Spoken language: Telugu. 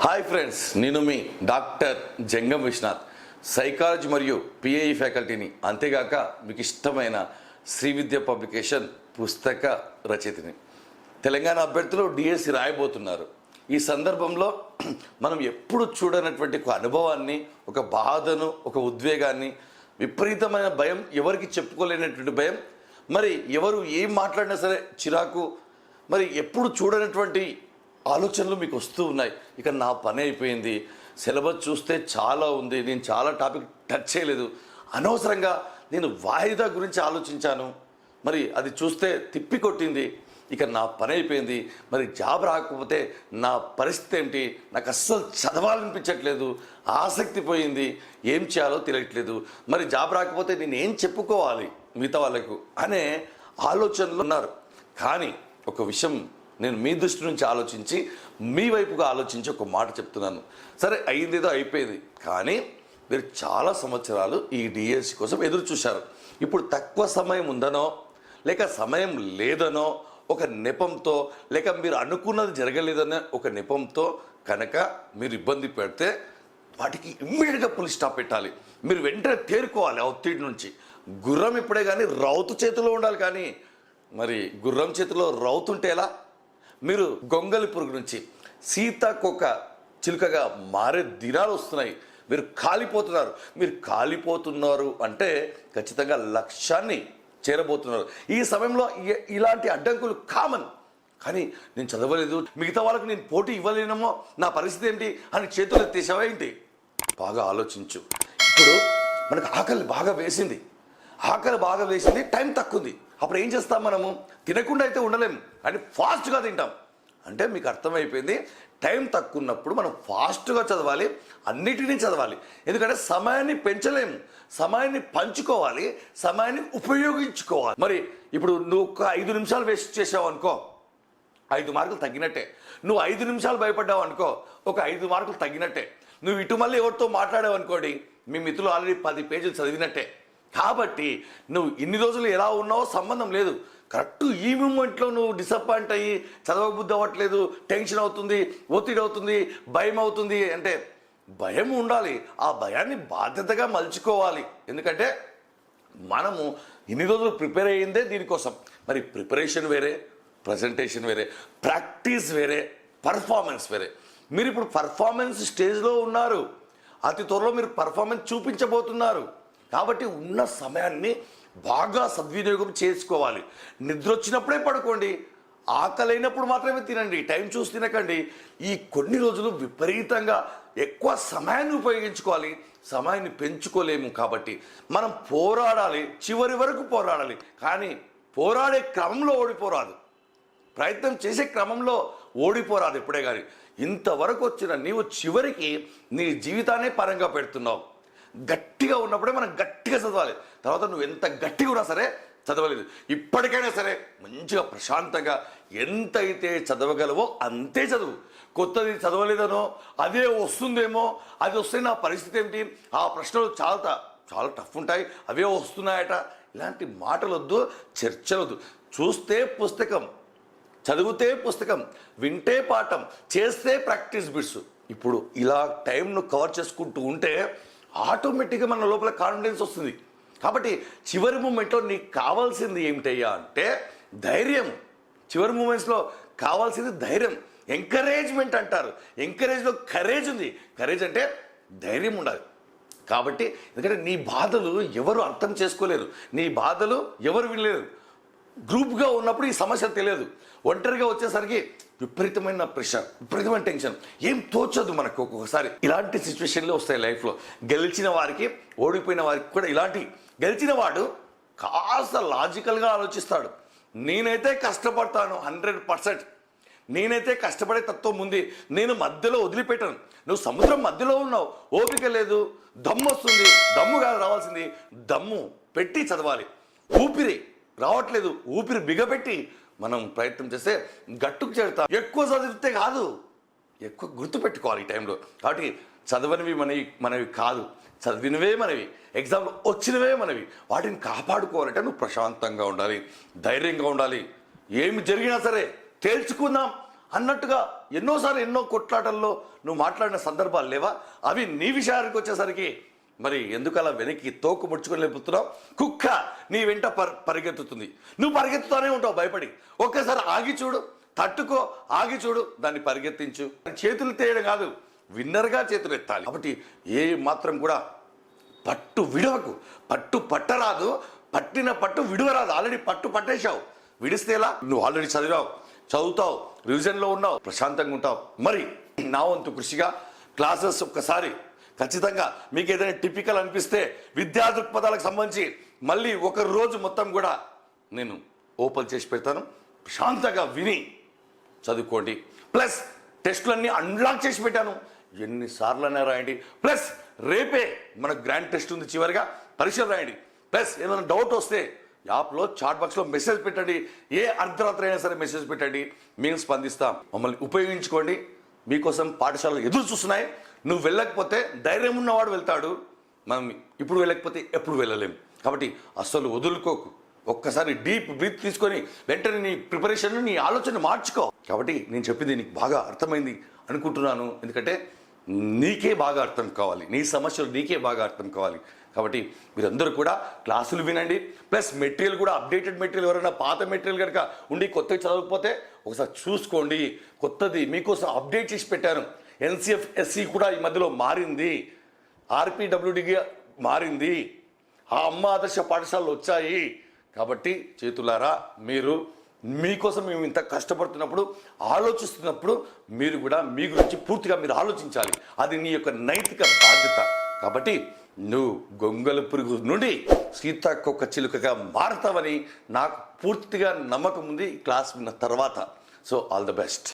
హాయ్ ఫ్రెండ్స్, నేను మీ డాక్టర్ జంగం విశ్వనాథ్, సైకాలజీ మరియు పిఏఈ ఫ్యాకల్టీని, అంతేగాక మీకు ఇష్టమైన శ్రీ విద్య పబ్లికేషన్ పుస్తక రచయితని. తెలంగాణ అభ్యర్థులు డిఎస్సి రాయబోతున్నారు. ఈ సందర్భంలో మనం ఎప్పుడు చూడనటువంటి ఒక అనుభవాన్ని, ఒక బాధను, ఒక ఉద్వేగాన్ని, విపరీతమైన భయం, ఎవరికి చెప్పుకోలేనటువంటి భయం, మరి ఎవరు ఏం మాట్లాడినా సరే చిరాకు, మరి ఎప్పుడు చూడనటువంటి ఆలోచనలు మీకు వస్తూ ఉన్నాయి. ఇక నా పని అయిపోయింది, సిలబస్ చూస్తే చాలా ఉంది, నేను చాలా టాపిక్ టచ్ చేయలేదు, అనవసరంగా నేను వాయిదా గురించి ఆలోచించాను, మరి అది చూస్తే తిప్పి కొట్టింది, ఇక నా పని అయిపోయింది, మరి జాబ్ రాకపోతే నా పరిస్థితి ఏమిటి, నాకు అస్సలు చదవాలనిపించట్లేదు, ఆసక్తి పోయింది, ఏం చేయాలో తెలియట్లేదు, మరి జాబ్ రాకపోతే నేను ఏం చెప్పుకోవాలి మిగతా వాళ్ళకు అనే ఆలోచనలు ఉన్నారు. కానీ ఒక విషయం నేను మీ దృష్టి నుంచి ఆలోచించి, మీ వైపుగా ఆలోచించి ఒక మాట చెప్తున్నాను. సరే, అయిందేదో అయిపోయింది, కానీ మీరు చాలా సంవత్సరాలు ఈ డిఎస్సి కోసం ఎదురు చూశారు. ఇప్పుడు తక్కువ సమయం ఉందనో, లేక సమయం లేదనో ఒక నెపంతో, లేక మీరు అనుకున్నది జరగలేదనే ఒక నెపంతో కనుక మీరు ఇబ్బంది పెడితే వాటికి ఇమ్మీడియట్గా పులి స్టాప్ పెట్టాలి. మీరు వెంటనే తేరుకోవాలి ఆ ఒత్తిడి నుంచి. గుర్రం ఇప్పుడే కానీ రౌతు చేతిలో ఉండాలి, కానీ మరి గుర్రం చేతిలో రౌతుంటే ఎలా? మీరు గొంగలి పురుగు నుంచి సీతాకొక చిలుకగా మారే దినాలు వస్తున్నాయి. మీరు కాలిపోతున్నారు. మీరు కాలిపోతున్నారు అంటే ఖచ్చితంగా లక్ష్యాన్ని చేరబోతున్నారు. ఈ సమయంలో ఇలాంటి అడ్డంకులు కామన్. కానీ నేను చదవలేదు, మిగతా వాళ్ళకు నేను పోటీ ఇవ్వలేనేమో, నా పరిస్థితి ఏంటి అని చేతులు ఎత్తేసావా ఏంటి? బాగా ఆలోచించు. ఇప్పుడు మనకు ఆకలి బాగా వేసింది, టైం తక్కువ ఉంది. అప్పుడు ఏం చేస్తాం? మనము తినకుండా అయితే ఉండలేము, అని ఫాస్ట్గా తింటాం. అంటే మీకు అర్థమైపోయింది, టైం తక్కువ ఉన్నప్పుడు మనం ఫాస్ట్గా చదవాలి, అన్నిటినీ చదవాలి. ఎందుకంటే సమయాన్ని పెంచలేము, సమయాన్ని పంచుకోవాలి, సమయాన్ని ఉపయోగించుకోవాలి. మరి ఇప్పుడు నువ్వు ఒక 5 నిమిషాలు వేస్ట్ చేసావు అనుకో, 5 మార్కులు తగ్గినట్టే. నువ్వు 5 నిమిషాలు భయపడ్డావు అనుకో, ఒక 5 మార్కులు తగ్గినట్టే. నువ్వు ఇటు మళ్ళీ ఎవరితో మాట్లాడావు అనుకోండి, మీ మిత్రులు ఆల్రెడీ 10 పేజీలు చదివినట్టే. కాబట్టి నువ్వు ఇన్ని రోజులు ఎలా ఉన్నావో సంబంధం లేదు. కరెక్ట్ ఈ మూమెంట్లో నువ్వు డిసప్పాయింట్ అయ్యి చదవబుద్ధి అవ్వట్లేదు, టెన్షన్ అవుతుంది, ఒత్తిడి అవుతుంది, భయం అవుతుంది అంటే భయం ఉండాలి. ఆ భయాన్ని బాధ్యతగా మలుచుకోవాలి. ఎందుకంటే మనము ఇన్ని రోజులు ప్రిపేర్ అయ్యిందే దీనికోసం. మరి ప్రిపరేషన్ వేరే, ప్రజెంటేషన్ వేరే, ప్రాక్టీస్ వేరే, పర్ఫార్మెన్స్ వేరే. మీరు ఇప్పుడు పర్ఫార్మెన్స్ స్టేజ్లో ఉన్నారు. అతి త్వరలో మీరు పర్ఫార్మెన్స్ చూపించబోతున్నారు. కాబట్టి ఉన్న సమయాన్ని బాగా సద్వినియోగం చేసుకోవాలి. నిద్ర వచ్చినప్పుడే పడుకోండి, ఆకలైనప్పుడు మాత్రమే తినండి, టైం చూసి తినకండి. ఈ కొన్ని రోజులు విపరీతంగా ఎక్కువ సమయాన్ని ఉపయోగించుకోవాలి. సమయాన్ని పెంచుకోలేము. కాబట్టి మనం పోరాడాలి, చివరి వరకు పోరాడాలి. కానీ పోరాడే క్రమంలో ఓడిపోరాదు, ప్రయత్నం చేసే క్రమంలో ఓడిపోరాదు ఎప్పుడే. కానీ ఇంతవరకు వచ్చిన నీవు చివరికి నీ జీవితాన్నే పరంగా పెడుతున్నావు. గట్టిగా ఉన్నప్పుడే మనం గట్టిగా చదవాలి. తర్వాత నువ్వు ఎంత గట్టిగా ఉన్నా సరే చదవలేదు, ఇప్పటికైనా సరే మంచిగా ప్రశాంతంగా ఎంతైతే చదవగలవో అంతే చదువు. కొత్తది చదవలేదనో, అదే వస్తుందేమో, అది వస్తే నా పరిస్థితి ఏమిటి, ఆ ప్రశ్నలు చాలా టఫ్ ఉంటాయి, అవే వస్తున్నాయట, ఇలాంటి మాటలు వద్దు, చర్చలు వద్దు. చూస్తే పుస్తకం, చదివితే పుస్తకం, వింటే పాఠం, చేస్తే ప్రాక్టీస్ బిట్స్. ఇప్పుడు ఇలా టైంను కవర్ చేసుకుంటూ ఉంటే ఆటోమేటిక్గా మన లోపల కాన్ఫిడెన్స్ వస్తుంది. కాబట్టి చివరి మూమెంట్లో నీకు కావాల్సింది ఏమిటయ్యా అంటే ధైర్యం. చివరి మూమెంట్స్లో కావాల్సింది ధైర్యం, ఎంకరేజ్మెంట్ అంటారు. ఎంకరేజ్లో కరేజ్ ఉంది. కరేజ్ అంటే ధైర్యం ఉండాలి. కాబట్టి ఎందుకంటే నీ బాధలు ఎవరు అర్థం చేసుకోలేరు, నీ బాధలు ఎవరు వినలేరు. గ్రూప్గా ఉన్నప్పుడు ఈ సమస్య తెలియదు. ఒంటరిగా వచ్చేసరికి విపరీతమైన ప్రెషర్, విపరీతమైన టెన్షన్, ఏం తోచదు మనకు. ఒక్కొక్కసారి ఇలాంటి సిచ్యువేషన్లు వస్తాయి లైఫ్లో. గెలిచిన వారికి, ఓడిపోయిన వారికి కూడా ఇలాంటి. గెలిచిన వాడు కాస్త లాజికల్గా ఆలోచిస్తాడు. నేనైతే కష్టపడతాను 100%, నేనైతే కష్టపడే తత్వం ఉంది, నేను మధ్యలో వదిలిపెట్టాను. నువ్వు సముద్రం మధ్యలో ఉన్నావు, ఓపిక లేదు, దమ్ము వస్తుంది. దమ్ము కాదు రావాల్సింది, దమ్ము పెట్టి చదవాలి. ఊపిరి రావట్లేదు, ఊపిరి బిగపెట్టి మనం ప్రయత్నం చేస్తే గట్టుకు చేరుతాం. ఎక్కువ చదివితే కాదు, ఎక్కువ గుర్తుపెట్టుకోవాలి ఈ టైంలో. కాబట్టి చదవనివి మనవి కాదు, చదివినవే మనవి, ఎగ్జామ్లో వచ్చినవే మనవి. వాటిని కాపాడుకోవాలంటే నువ్వు ప్రశాంతంగా ఉండాలి, ధైర్యంగా ఉండాలి. ఏమి జరిగినా సరే తేల్చుకుందాం అన్నట్టుగా ఎన్నోసార్లు ఎన్నో కొట్లాటల్లో నువ్వు మాట్లాడిన సందర్భాలు లేవా? అవి నీ విషయానికి వచ్చేసరికి మరి ఎందుకు అలా వెనక్కి తోకు ముడుచుకొని లేపుతున్నావు? కుక్క నీ వెంట పరిగెత్తుతుంది, నువ్వు పరిగెత్తుతూనే ఉంటావు భయపడి. ఒక్కసారి ఆగి చూడు, తట్టుకో, ఆగి చూడు, దాన్ని పరిగెత్తించు. చేతులు తేయడం కాదు, విన్నర్గా చేతులు ఎత్తాలి. కాబట్టి ఏ మాత్రం కూడా పట్టు విడవకు. పట్టు పట్టరాదు, పట్టిన పట్టు విడవరాదు. ఆల్రెడీ పట్టు పట్టేశావు, విడిస్తే ఎలా? నువ్వు ఆల్రెడీ చదువుతావు, రివిజన్లో ఉన్నావు, ప్రశాంతంగా ఉంటావు. మరి నా వంతు కృషిగా క్లాసెస్ ఒక్కసారి ఖచ్చితంగా మీకు ఏదైనా టిపికల్ అనిపిస్తే విద్యా దృక్పథాలకు సంబంధించి మళ్ళీ ఒక రోజు మొత్తం కూడా నేను ఓపెన్ చేసి పెడతాను. ప్రశాంతంగా విని చదువుకోండి. ప్లస్ టెస్టులన్నీ అన్లాక్ చేసి పెట్టాను, ఎన్నిసార్లైనా రాయండి. ప్లస్ రేపే మనకు గ్రాండ్ టెస్ట్ ఉంది, చివరిగా పరీక్షలు రాయండి. ప్లస్ ఏమైనా డౌట్ వస్తే యాప్లో చాట్ బాక్స్లో మెసేజ్ పెట్టండి. ఏ అర్ధరాత్రి అయినా సరే మెసేజ్ పెట్టండి, మేము స్పందిస్తాం. మమ్మల్ని ఉపయోగించుకోండి. మీకోసం పాఠశాలలు ఎదురు చూస్తున్నాయి. నువ్వు వెళ్ళకపోతే ధైర్యం ఉన్నవాడు వెళ్తాడు, మనం ఇప్పుడు వెళ్ళకపోతే ఎప్పుడు వెళ్ళలేము. కాబట్టి అస్సలు వదులుకోకు. ఒక్కసారి డీప్ బ్రీత్ తీసుకొని వెంటనే నీ ప్రిపరేషన్, నీ ఆలోచన మార్చుకో. కాబట్టి నేను చెప్పింది నీకు బాగా అర్థమైంది అనుకుంటున్నాను. ఎందుకంటే నీకే బాగా అర్థం కావాలి, నీ సమస్యలు నీకే బాగా అర్థం కావాలి. కాబట్టి మీరందరూ కూడా క్లాసులు వినండి. ప్లస్ మెటీరియల్ కూడా అప్డేటెడ్ మెటీరియల్, ఎవరైనా పాత మెటీరియల్ కనుక ఉండి కొత్తగా చదవకపోతే ఒకసారి చూసుకోండి. కొత్తది మీకోసం అప్డేట్ చేసి పెట్టాను. NCFSC కూడా ఈ మధ్యలో మారింది, RPWDగా మారింది, ఆ అమ్మ ఆదర్శ పాఠశాలలు వచ్చాయి. కాబట్టి చేతులారా, మీకోసం మేము ఇంత కష్టపడుతున్నప్పుడు, ఆలోచిస్తున్నప్పుడు మీరు కూడా మీ గురించి పూర్తిగా మీరు ఆలోచించాలి. అది నీ యొక్క నైతిక బాధ్యత. కాబట్టి నువ్వు గొంగల పురుగు నుండి సీతాకొక చిలుకగా మారుతావని నాకు పూర్తిగా నమ్మకం ఉంది ఈ క్లాస్ విన్న తర్వాత. So all the best.